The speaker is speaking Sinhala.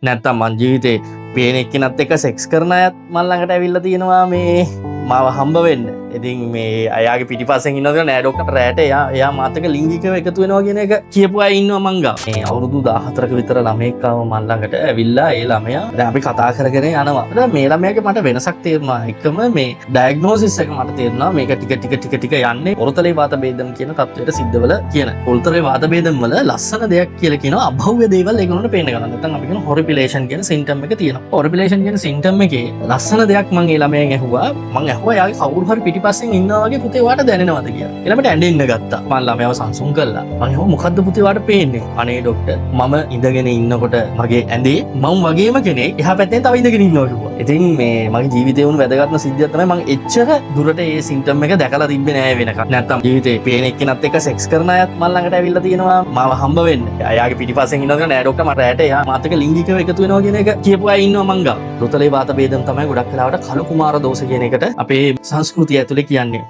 නැත්තම් මං ජීවිතේ පේන එක්කෙනත් එක්ක සෙක්ස් කරන අයත් මල් ළඟට ඇවිල්ලා තියෙනවා මේ මාව හම්බ වෙන්න. ඉතින් මේ අයාගේ පිටිපස්සෙන් ඉන්නවද නෑ ඩොක්ටර් රෑට එයා මාත් එක්ක ලිංගිකව එකතු වෙනවා කියන එක කියපු අය ඉන්නවා මං ගාව. මේ අවුරුදු 14ක විතර ළමෙක් ආව මල් ළඟට ඇවිල්ලා ඒ ළමයා දැන් අපි කතා කරගෙන යනවා. දැන් මේ ළමයාගේ මට වෙනසක් තේරුණා. එකම මේ ඩයග්නොසිස් එක මට තේරුණා මේක ටික යන්නේ ඔරතලේ වාත බේදම් කියන තත්ත්වයට සිද්ධවල කියන. ඔරතලේ වාත බේදම් වල ලස්සන දෙයක් කියලා කියනවා අභව්‍ය දේවල් ඒගොල්ලන්ට පේන්න ගන්නවා. නැත්නම් අපි කියන හොරිපිලේෂන් කියන සිම්ප්ටම් එක තියෙනවා. හොරිපිලේෂන් කියන සිම්ප්ටම් එකේ ලස්සන දෙයක් මං ඒ ළමයෙන් ඇහුවා. මං ඇහුවා යාගේ කවුරු හරි පිටිපස්සෙන් ඉන්නවා වගේ පුතේ වාට දැනෙනවද කියලා. ඊළඟට ඇඬෙන්න ගත්තා. මං ළමයාව සංසුන් කළා. මං ඇහුවා මොකද්ද පුතේ වාට පේන්නේ? අනේ ડોක්ටර් මම ඉඳගෙන ඉන්නකොට මගේ ඇඳේ මම වගේම කෙනෙක් එහා පැත්තෙන් තව ඉඳගෙන ඉන්නවා කිව්වා. ඉතින් මේ මගේ ජීවිතේ වුණ වැදගත්ම සිද්ධියක් තමයි මං එච්චර දුරට ඒ සිම්ප්ටම් එක දැකලා තිබ්බේ නෑ වෙනකන්. නැත්තම් ජීවිතේ පේන එක්කෙනත් එක්ක සෙක්ස් කරන අයත් මල් ළඟට ඇවිල්ලා තියෙනවා මාව හම්බ වෙන්න. අයාගේ පිටිපස්සෙන් ඉන්නවද නෑ ડોක්ටර් මට රැට එයා මාත් එක්ක ලිංගිකව එකතු වෙනවා කියන එක කියපු අය ඉන්නවා මං ගාව. රුතලේ වාත බේදම් තමයි ගොඩක් වෙලාවට කළු කුමාර දෝෂ කියන එකට අපේ සංස්කෘතිය ඇතුලේ කියන්නේ.